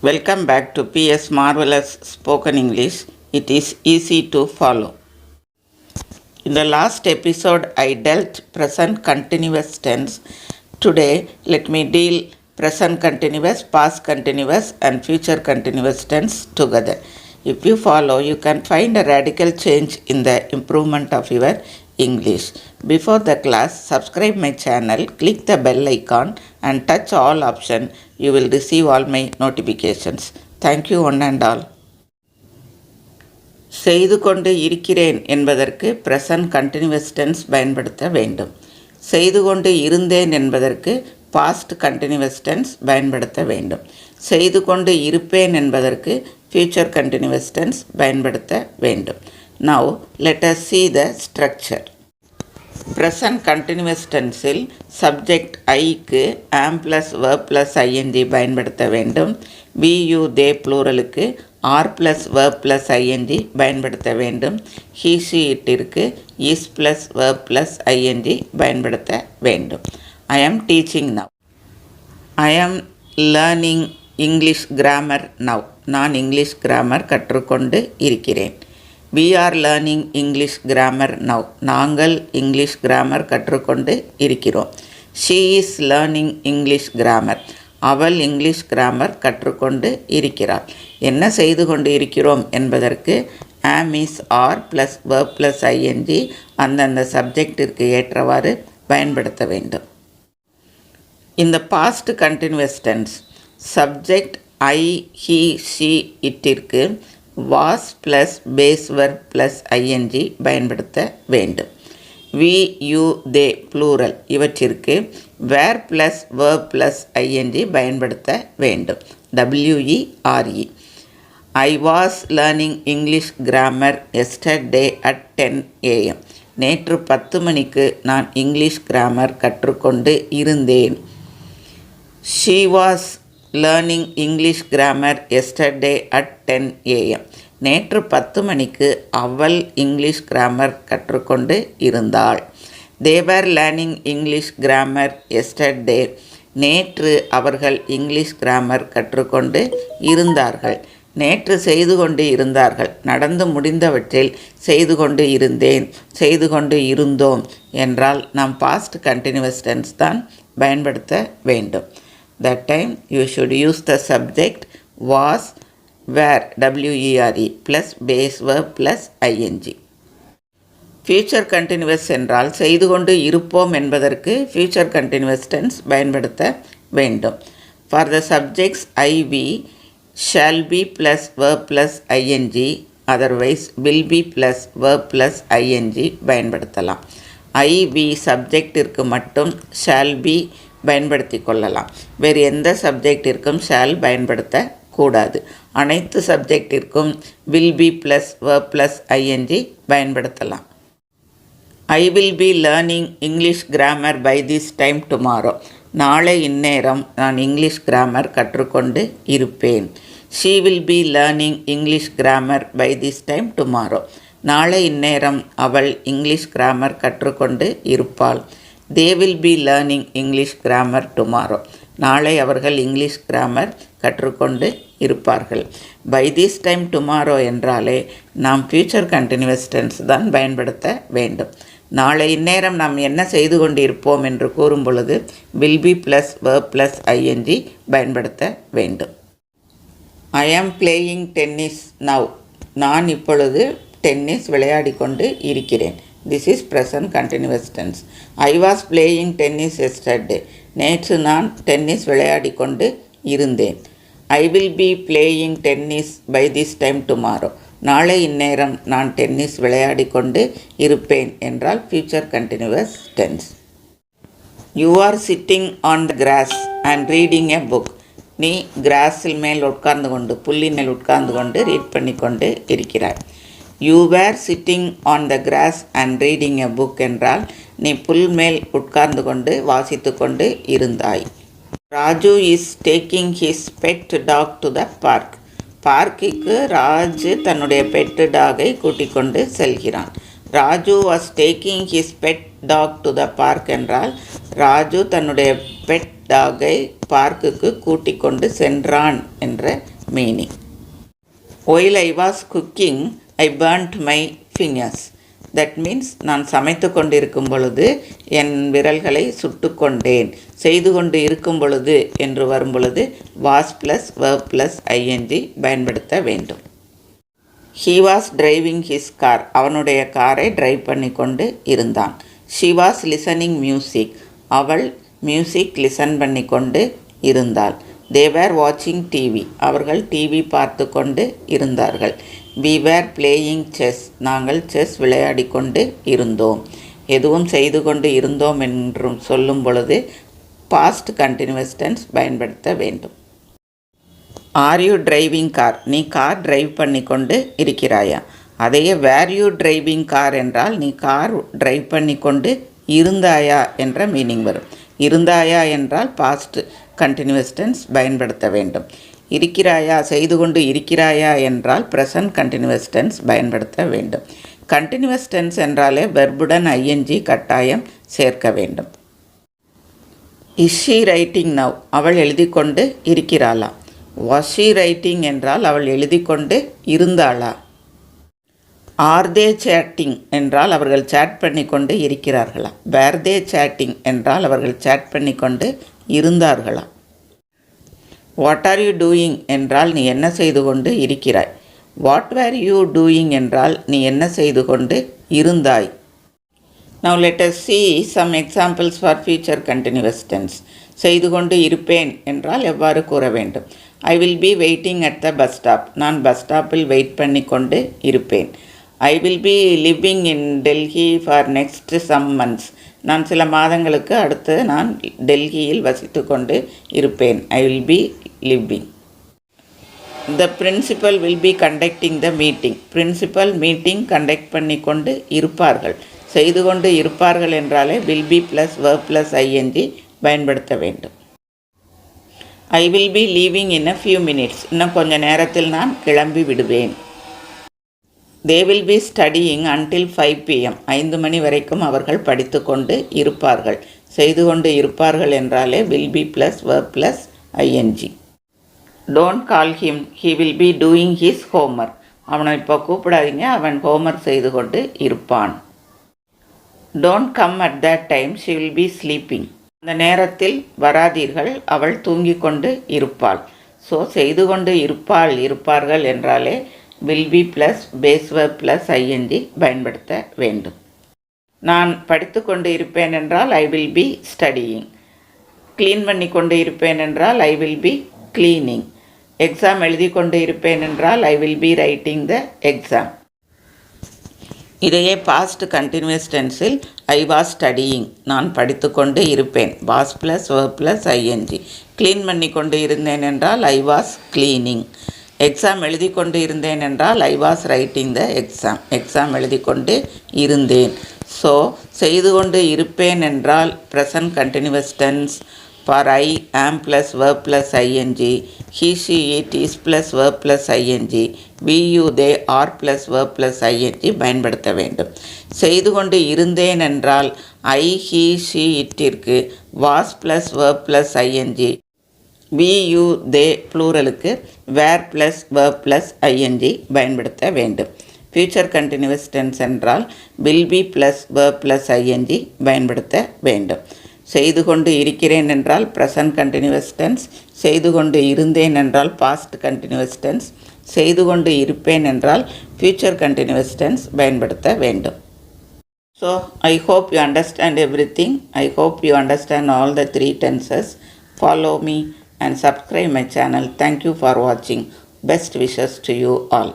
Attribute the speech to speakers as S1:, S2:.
S1: Welcome back to PS Marvelous Spoken English. It is easy to follow. In the last episode, I dealt present continuous tense. Today, let me deal present continuous, past continuous, and future continuous tense together. If you follow, you can find a radical change in the improvement of your English. Before the class, subscribe my channel, click the bell icon and touch all option. You will receive all my notifications. Thank you one and all. செய்து கொண்டு இருக்கிறேன் என்பதற்கு present continuous tense பயன்படுத்த வேண்டும். செய்து கொண்டு இருந்தேன் என்பதற்கு past continuous tense பயன்படுத்த வேண்டும். செய்து கொண்டு இருப்பேன் என்பதற்கு future continuous tense பயன்படுத்த வேண்டும். Now let us see the structure. present continuous tenseல் subject ஐக்கு am plus verb plus ing பயன்படுத்த வேண்டும். we you they pluralக்கு are plus verb plus ing பயன்படுத்த வேண்டும். he she itற்கு is plus verb plus ing பயன்படுத்த வேண்டும். I am teaching now. I am learning English grammar now. நான் English grammar கற்றுக்கொண்டு இருக்கிறேன். We are learning English grammar now. நாங்கள் English grammar கற்றுக்கொண்டு இருக்கிறோம். She is learning English grammar. அவள் English grammar கற்றுக்கொண்டு இருக்கிறாள். என்ன செய்து கொண்டு இருக்கிறோம் என்பதற்கு am is are plus verb plus ing அந்தந்த சப்ஜெக்டிற்கு ஏற்றவாறு பயன்படுத்த வேண்டும். இந்த past continuous tense subject I, he, she, itற்கு was plus base verb plus ing பயன்படுத்த வேண்டும். we, you, they plural இவற்றிற்கு were plus verb plus ing பயன்படுத்த வேண்டும். were. I was learning English grammar yesterday at 10 am. நேற்று 10 மணிக்கு நான் English grammar கற்றுக்கொண்டு இருந்தேன். She was learning English grammar yesterday at 10 am. நேற்று 10 மணிக்கு அவள் இங்கிலீஷ் கிராமர் கற்றுக்கொண்டு இருந்தாள். They were learning English grammar yesterday. நேற்று அவர்கள் இங்கிலீஷ் கிராமர் கற்றுக்கொண்டு இருந்தார்கள். நேற்று செய்து கொண்டு இருந்தார்கள். நடந்து முடிந்தவற்றில் செய்து கொண்டு இருந்தேன், செய்து கொண்டு இருந்தோம் என்றால் நாம் past continuous tense தான் பயன்படுத்த வேண்டும். That time you should use the subject was, were, were plus base verb plus ing. future continuous என்றால் செய்து கொண்டு இருப்போம் என்பதற்கு future continuous tense பயன்படுத்த வேண்டும். For the subjects I, we, shall be plus verb plus ing, otherwise will be plus verb plus ing பயன்படுத்தலாம். I, we சப்ஜெக்டிற்கு மட்டும் shall be பயன்படுத்தி கொள்ளலாம். வேறு எந்த சப்ஜெக்டிற்கும் ஷால் பயன்படுத்தக்கூடாது. அனைத்து சப்ஜெக்டிற்கும் will be plus verb plus ing பயன்படுத்தலாம். I will be learning English grammar by this time tomorrow. நாளை இந்நேரம் நான் இங்கிலீஷ் கிராமர் கற்றுக்கொண்டு இருப்பேன். She will be learning English grammar by this time tomorrow. நாளை இந்நேரம் அவள் இங்கிலீஷ் கிராமர் கற்றுக்கொண்டு இருப்பாள். They will be learning English grammar tomorrow. நாளை அவர்கள் இங்கிலீஷ் கிராமர் கற்றுக்கொண்டு இருப்பார்கள். By this time tomorrow என்றாலே நாம் future continuous tense தான் பயன்படுத்த வேண்டும். நாளை இந்நேரம் நாம் என்ன செய்து கொண்டு இருப்போம் என்று கூறும் பொழுது will be plus verb plus ing பயன்படுத்த வேண்டும். I am playing tennis now. நான் இப்பொழுது டென்னிஸ் விளையாடி கொண்டு இருக்கிறேன். This is present continuous tense. I was playing tennis yesterday. நேற்று நான் டென்னிஸ் விளையாடி கொண்டு இருந்தேன். I will be playing tennis by this time tomorrow. நாளை இந்நேரம் நான் டென்னிஸ் விளையாடி கொண்டு இருப்பேன் என்றால் future continuous tense. You are sitting on the grass and reading a book. நீ கிராஸில் மேல் உட்கார்ந்து கொண்டு புல்லின் மேல் உட்கார்ந்து கொண்டு ரீட் பண்ணி கொண்டு இருக்கிறாய். You were sitting on the grass and reading a book என்றால் நீ புல் மேல் உட்கார்ந்து கொண்டு வாசித்து கொண்டு இருந்தாய். Raju is taking his pet dog to the park. பார்க்குக்கு ராஜு தன்னுடைய பெட் டாகை கூட்டிக் கொண்டு செல்கிறான். Raju was taking his pet dog to the park என்றால் ராஜு தன்னுடைய பெட் டாகை பார்க்குக்கு கூட்டிக் கொண்டு சென்றான் என்ற meaning. While I was cooking, I burnt my fingers. That means நான் சமைத்து கொண்டிருக்கும் பொழுது என் விரல்களை சுட்டு கொண்டேன். செய்து கொண்டு இருக்கும் பொழுது என்று வரும் பொழுது was plus verb plus ing பயன்படுத்த வேண்டும். He was driving his car. அவனுடைய காரை டிரைவ் பண்ணி கொண்டு இருந்தான். She was listening music. அவள் மியூசிக் லிசன் பண்ணி கொண்டு இருந்தாள். They were watching TV. அவர்கள் டிவி பார்த்து கொண்டு இருந்தார்கள். We were playing chess. நாங்கள் செஸ் விளையாடி கொண்டு இருந்தோம். எதுவும் செய்து கொண்டு இருந்தோம் என்றும் சொல்லும் பொழுது பாஸ்ட் கண்டினியூஸ் டென்ஸ் பயன்படுத்த வேண்டும். Are you driving car? நீ கார் டிரைவ் பண்ணி கொண்டு இருக்கிறாயா? அதையே வேர் யூ டிரைவிங் கார் என்றால் நீ கார் டிரைவ் பண்ணி கொண்டு இருந்தாயா என்ற மீனிங் வரும். இருந்தாயா என்றால் பாஸ்ட் கண்டினியூஸ் டென்ஸ் பயன்படுத்த வேண்டும். இருக்கிறாயா, செய்து கொண்டு இருக்கிறாயா என்றால் ப்ரெசன்ட் கண்டினியூஸ் டென்ஸ் பயன்படுத்த வேண்டும். கண்டினியூஸ் டென்ஸ் என்றாலே வெர்புடன் ஐஎன்ஜி கட்டாயம் சேர்க்க வேண்டும். Is she writing now? அவள் எழுதி கொண்டு இருக்கிறாளா? வாஸ் ஷீ ரைட்டிங் என்றால் அவள் எழுதி கொண்டு இருந்தாளா? ஆர் தே சேட்டிங் என்றால் அவர்கள் சேட் பண்ணி கொண்டு இருக்கிறார்களா? வேர் தே சேட்டிங் என்றால் அவர்கள் சேட் பண்ணி கொண்டு இருந்தார்களா? வாட் ஆர் யூ டூயிங் என்றால் நீ என்ன செய்து கொண்டு இருக்கிறாய்? வாட் வேர் யூ டூயிங் என்றால் நீ என்ன செய்து கொண்டு இருந்தாய்? Now let us see some examples for future continuous tense. செய்து கொண்டு இருப்பேன் என்றால் எவ்வாறு கூற வேண்டும்? I will be waiting at the bus stop. நான் பஸ் ஸ்டாப்பில் வெயிட் பண்ணி கொண்டு இருப்பேன். I will be living in Delhi for next some months. நான் சில மாதங்களுக்கு அடுத்து நான் டெல்லியில் வசித்து கொண்டு இருப்பேன். I will be living. The principal will be conducting the meeting. Principal meeting conduct பண்ணி கொண்டு இருப்பார்கள். செய்து கொண்டு இருப்பார்கள் என்றாலே will be plus verb plus ing பயன்படுத்த வேண்டும். I will be leaving in a few minutes. இன்னும் கொஞ்ச நேரத்தில் நான் கிளம்பி விடுவேன். They will be studying until 5 p.m. 5 மணி வரைக்கும் அவர்கள் படித்து கொண்டு இருப்பார்கள். செய்து கொண்டு இருப்பார்கள் என்றாலே will be plus verb plus ing. Don't call him. He will be doing his homework. அவனை இப்போ கூப்பிடாதீங்க, அவன் ஹோம்ஒர்க் செய்து கொண்டு இருப்பான். Don't come at that time. She will be sleeping. அந்த நேரத்தில் வராதீர்கள், அவள் தூங்கிக் கொண்டு இருப்பாள். ஸோ செய்து கொண்டு இருப்பார்கள் என்றாலே will be plus base verb plus ing பயன்படுத்த வேண்டும். நான் படித்து கொண்டு இருப்பேன் என்றால் I will be studying. Clean பண்ணி கொண்டு இருப்பேன் என்றால் I will be cleaning. Exam எழுதி கொண்டு இருப்பேன் என்றால் I will be writing the exam. இதையே பாஸ்ட் கண்டினியூஸ் டென்ஸில் ஐ வாஸ் ஸ்டடியிங், நான் படித்து கொண்டு இருப்பேன். Was plus verb plus ing. Clean பண்ணி கொண்டு இருந்தேன் என்றால் ஐ வாஸ் க்ளீனிங். எக்ஸாம் எழுதி கொண்டு இருந்தேன் என்றால் I was writing the exam. Exam எழுதி கொண்டு இருந்தேன். ஸோ செய்து கொண்டு இருப்பேன் என்றால் present continuous tense. For I am plus verb plus ing. He, she, it is plus verb plus ing. We, you, they are plus verb plus ing பயன்படுத்த வேண்டும். செய்து கொண்டு இருந்தேன் என்றால் I, he, she, இட்டிற்கு was plus verb plus ing. We, you, they ப்ளூரலுக்கு were plus verb plus ing பயன்படுத்த வேண்டும். Future continuous tense என்றால் will be plus verb plus ing பயன்படுத்த வேண்டும். செய்து கொண்டு இருக்கிறேன் என்றால் ப்ரெசன்ட் கண்டினியூஸ் டென்ஸ். செய்து கொண்டு இருந்தேன் என்றால் பாஸ்ட் கண்டினியூஸ் டென்ஸ். செய்து கொண்டு இருப்பேன் என்றால் ஃபியூச்சர் கண்டினியூஸ் டென்ஸ் பயன்படுத்த வேண்டும். So I hope you understand everything. I hope you understand all the 3 tenses. Follow me and subscribe my channel. Thank you for watching. Best wishes to you all.